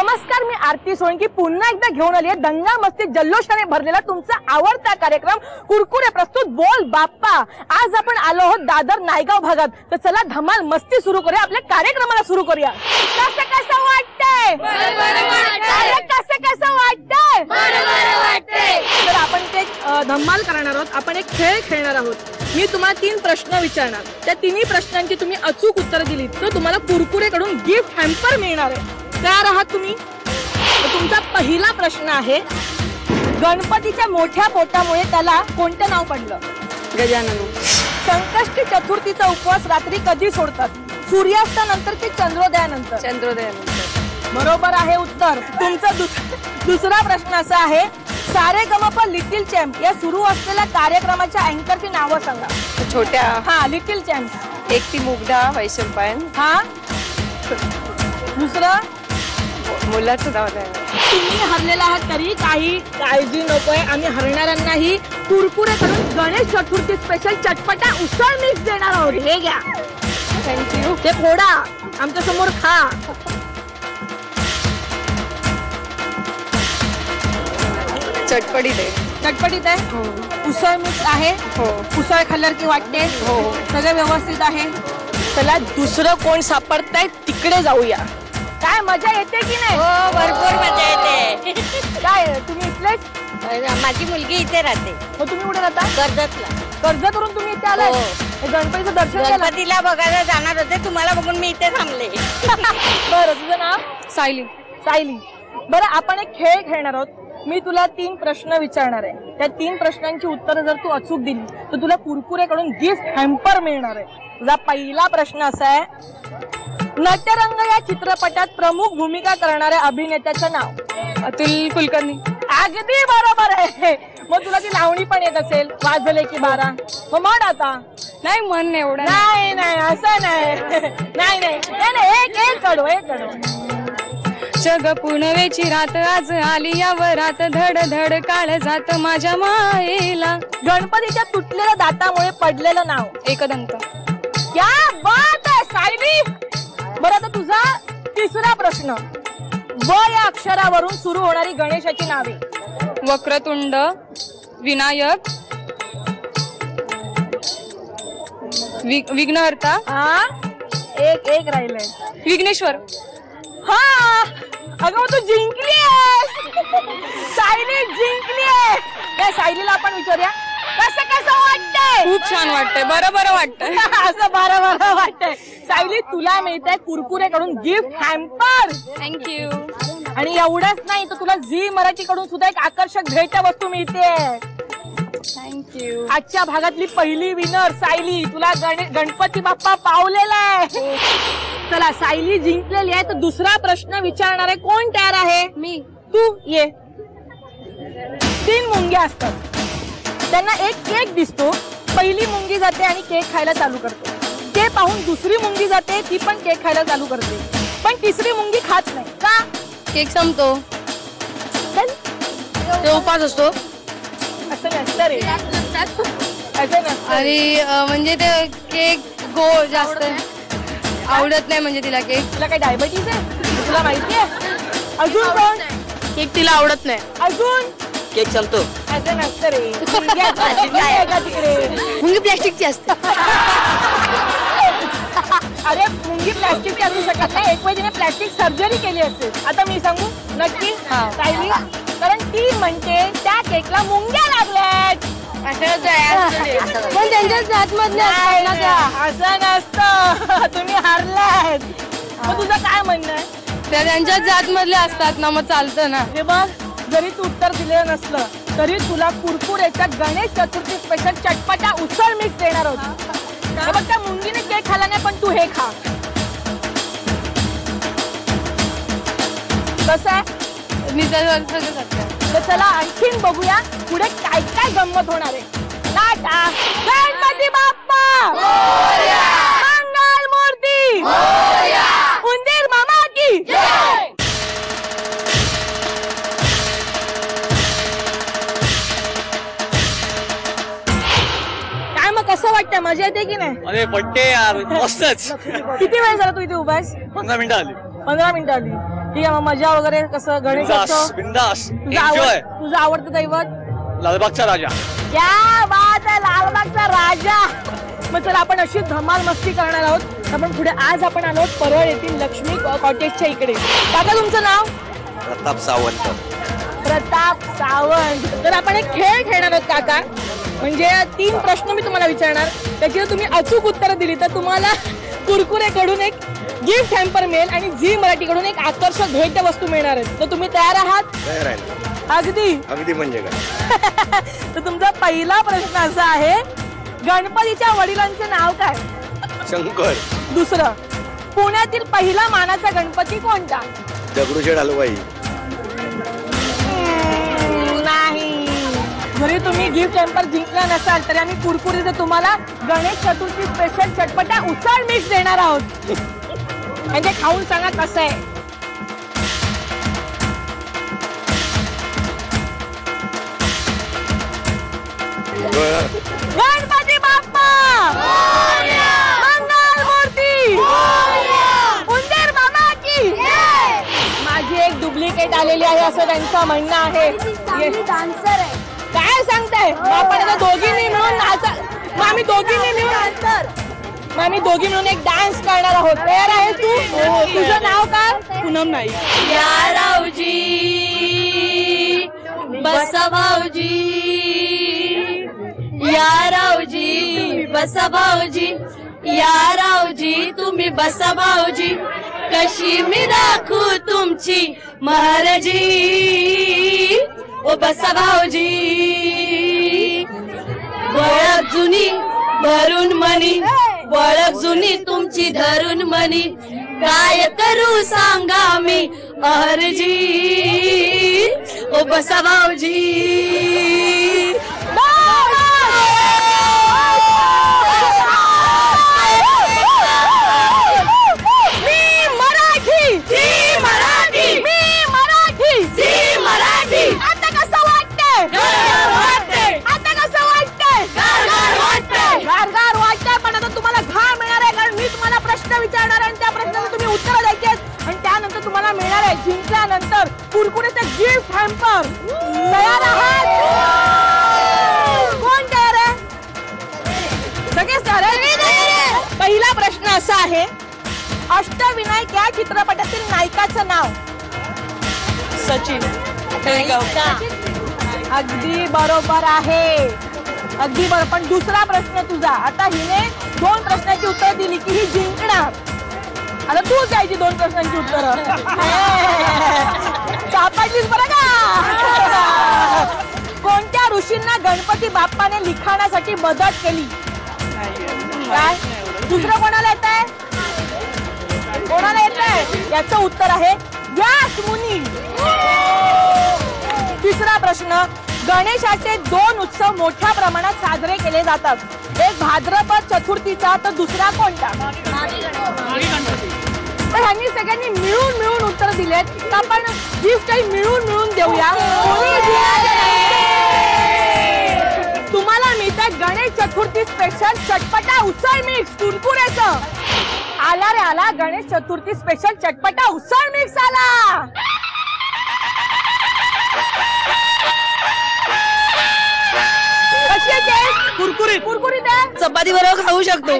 नमस्कार, मी आरती सोळंकी पुन्हा एकदा घेऊन आली आहे दंगा मस्ती जल्लोषाने भरलेला तुमचा आवडता कार्यक्रम कुरकुरे प्रस्तुत बोल बाप्पा। आज आपण आलो आहोत दादर नायगाव भागात, तर चला धमाल मस्ती सुरू करूया, आपल्या कार्यक्रमाला सुरू करूया। कसं कसं वाटतंय? कसं वाटतंय? तर आपण ते धमाल करणार आहोत, आपण एक खेळ खेळणार आहोत। मी तुम्हाला 3 प्रश्न विचारणार, त्या तिन्ही प्रश्नांची तुम्ही अचूक उत्तर दिली तर तुम्हाला कुरकुरे कडून गिफ्ट हॅम्पर मिळणार आहे। तयार आहात तुम्ही? तुमचा पहिला प्रश्न आहे, गणपतीच्या मोठ्या पोटामुळे त्याला कोणतं नाव पडलं? गजानन। संकष्टी चतुर्थीचा उपवास रात्री कधी सोडतात? सूर्यास्तानंतर की चंद्रोदयानंतर? चंद्रोदयानंतर। बरोबर आहे उत्तर। तुमचा दुसरा प्रश्न असा आहे, सारेगमप लिटिल चॅम्प या सुरू असलेल्या कार्यक्रमाच्या अँकरची नावं सांगा। छोट्या। हा, लिटिल चॅम्प। एक ती मुग्धा वैशंपायन। हा, दुसरं मुलाचं नाव आहे। तुम्ही हरलेला आहात तरी काही काळजी नकोय, आम्ही हरणाऱ्यांनाही कुरकुरे कडून गणेश चतुर्थी स्पेशल चटपटा उसळ मिक्स देणार आहोत। हे घ्या, थँक्यू। ते फोडा, आमच्या समोर खा। चटपटीत आहे। चटपटीत आहे, उसळ मिक्स आहे। हो। उसळ खाल्ल्यावर की वाटते? हो। सगळं व्यवस्थित आहे। चला दुसरं कोण सापडताय तिकडे जाऊया। काय मजा येते की नाही? हो, भरपूर मजा येते। काय तुम्ही इथलेच? माझी मुलगी इथे राहते। हो, तुम्ही कुठे राहता? कर्जतला। कर्जतवरून तुम्ही इथे आलाय? हो। गणपतीचं दर्शन घ्यायला? गणपतीला बघायला जाणार होते, तुम्हाला बघून मी इथे थांबले। बरं, तुझं नाव? सायली। सायली। बरं, आपण एक खेळ खेळणार आहोत। मी तुला 3 प्रश्न विचारणार आहे, त्या 3 प्रश्नांची उत्तरं जर तू अचूक दिली तर तुला कुरकुरे कडून गिफ्ट हॅम्पर मिळणार आहे। तुझा पहिला प्रश्न असा आहे, नटरंग या चित्रपटात प्रमुख भूमिका करणाऱ्या अभिनेत्याचं नाव? अतुल कुलकर्णी। अगदी बरोबर आहे। मग तुला ती लावणी पण येत असेल, वाजले की 12? मग म्हण आता। नाही, मन एवढं नाही नाही, असं नाही। नाही नाही नाही, एक कडू, एक कडू। जग पुनवेची रात आज आली या वरात, धड धड काळ जात माझ्या मायेला। गणपतीच्या तुटलेल्या दातामुळे पडलेलं नाव? एकदंत। क्या बात आहे सायली। बरं, आता तुझा तिसरा प्रश्न, व या अक्षरावरून सुरू होणारी गणेशाची नावे? वक्रतुंड, विनायक, विघ्नहर्ता। हा, एक राहिलंय। विघ्नेश्वर। हा, अगं मग तू जिंकली आहे। सायली जिंकली आहे। त्या सायलीला आपण विचारूया, कसं वाटतंय? खूप छान वाटतंय, बरं वाटतंय। असं बरं वाटतंय। सायली, तुला मिळतंय कुरकुरे कडून गिफ्ट हॅम्पर। थँक्यू। आणि एवढंच नाही तर तुला झी मराठी कडून सुद्धा एक आकर्षक भेट वस्तू मिळते। थँक्यू। आजच्या भागातली पहिली विनर सायली, तुला गणपती बाप्पा पावलेला आहे। चला, सायली जिंकलेली आहे, तर दुसरा प्रश्न विचारणार आहे, कोण तयार आहे? मी। तू ये। 3 मुंग्या असतात, त्यांना एक केक दिसतो, पहिली मुंगी जाते आणि केक खायला चालू करते। ते पाहून दुसरी मुंगी जाते, ती पण केक खायला चालू करते, पण तिसरी मुंगी खात नाही का? केक संपतो, ते उपास असतो। असं नसतं रे, असं नसतं। आणि म्हणजे ते केक गोड जास्त आवडत नाही, म्हणजे तिला केक। तुला काही डायबिटीज आहे? तुला माहिती आहे? अजून कोण? केक तिला आवडत नाही। अजून? केक चालतो। असं नसतं रे, आहे का तिकडे? मुंगी प्लॅस्टिकची असते। अरे, मुंगी प्लॅस्टिकची असू शकत नाही, एक वेळी तिने प्लॅस्टिक सर्जरी केली असते। आता मी सांगू नक्की सायली, कारण ती म्हणते त्या केकला मुंग्या लागल्यात। पण त्यांच्याच आतमधले असं नसतं, तुम्ही हारलात। मग तुझं काय म्हणणं आहे? त्या त्यांच्याच जातमधले असतात ना, मग चालतं ना। हे बघ, जरी तू उत्तर दिलेलं नसलं तरी तुला कुरकुरेच्या गणेश चतुर्थी स्पेशल चटपटा उसळ मिक्स देणार होती। हे बघ, त्या मुंगीने केक खाल्ला नाही, पण तू हे खा। कसं आहे? तर चला आणखीन बघूया पुढे काय काय गंमत होणार आहे। टाटा, गणपती बाप्पा मोरया, मंगल मूर्ती मोरया, उंदीर मामा की जय। काय मग कसं वाटतं, मजा येते की नाही? अरे पट्टे यार, मस्तच। किती वेळ झाला तू इथे उभा आहेस? 15 मिनिटं आली। 15 मिनिटं आली। ठीक आहे, मग मजा वगैरे कसं गणेशोत्सव बिंदास तुझं आवडतं दैवत लालबागचा राजा. क्या बात आहे, लालबागचा राजा. मग चला आपण अशी धमाल मस्ती करणार आहोत. आपण पुढे आज आपण आलो परळ येथील लक्ष्मी कॉटेजच्या इकडे. काका तुमचं नाव? प्रताप सावंत. प्रताप सावंत. तर आपण एक खेळ खेळणार आहोत काका. म्हणजे 3 प्रश्न मी तुम्हाला विचारणार, त्याची जर तुम्ही अचूक उत्तरं दिली तर तुम्हाला कुरकुरेकडून एक गिफ्ट हॅम्पर मिळेल आणि झी मराठीकडून एक आकर्षक भेट वस्तू मिळणार आहे. तर तुम्ही तयार आहात? तयार आहे. अगदी अगदी म्हणजे काय. तर तुमचा पहिला प्रश्न असा आहे, गणपतीच्या वडिलांचे नाव काय? शंकर. दुसरं, पुण्यातील पहिला मानाचा गणपती कोणता? दगडूशेठ हलवाई. नाही. जरी तुम्ही गिफ्ट हॅम्पर जिंकला नसाल तरी आम्ही कुरकुरीचे तुम्हाला गणेश चतुर्थी स्पेशल चटपटा उसळ मिक्स देणार आहोत. म्हणजे खाऊन सांगा कसं आहे. गणपती बाप्पा मंगल मूर्ती उंदीर मामा की. माझी एक डुप्लिकेट आलेली आहे असं त्यांचं म्हणणं आहे. डान्सर आहे. काय सांगताय? आपण आता दोघींनी मिळून मग आम्ही दोघी मिळून एक डान्स करणार आहोत. तयार आहे तू? तुझं नाव काय? पूनम नाही. या रावजी बसा भाऊजी, या रावजी बसा भाऊजी, या रावजी तुम्ही बसा भाऊजी, कशी मी राखू तुमची महाराजी, ओ बसा भाऊजी. ओळख जुनी भरून मनी, ओळख जुनी तुमची धरून मनी, काय करू सांगा मी अर्जी, ओ बसा भाऊजी. विचारणार आणि त्या प्रश्नाला तुम्ही उत्तर द्यायची आहेत आणि त्यानंतर तुम्हाला मिळणार आहे जिंकल्यानंतर कुरकुरेचे गिफ्ट हॅम्पर. तयार आहात? कोण तयार आहे? सगळेच तयार आहे? पहिला प्रश्न असा आहे, अष्टविनायक या चित्रपटातील नायकाचं नाव? सचिन. अगदी बरोबर आहे, अगदी बरोबर. पण दुसरा प्रश्न तुझा. आता हिने 2 प्रश्नांची उत्तर दिली की ही जिंकणार. आता तू द्यायची 2 प्रश्नांची उत्तर. सापडलीस बरं का? कोणत्या ऋषींना गणपती बाप्पाने लिखाणासाठी मदत केली? काय? दुसरं कोणाला येत आहे? कोणाला येत आहे? याचं उत्तर आहे व्यास मुनी. तिसरा प्रश्न, गणेशाचे 2 उत्सव मोठ्या प्रमाणात साजरे केले जातात. एक भाद्रपद चतुर्थीचा तर दुसरा कोणता? तर ह्यांनी सगळ्यांनी मिळून उत्तर दिलेत. तर आपण गिफ्टही मिळून देऊया. तुम्हाला मिळतात गणेश चतुर्थी स्पेशल चटपटा उसळ मिक्स कुरकुरेचं. आला रे आला, गणेश चतुर्थी स्पेशल चटपटा उसळ मिक्स आला. कशी आहे? कुरकुरीत आहे. चपाती बरोबर खाऊ शकतो.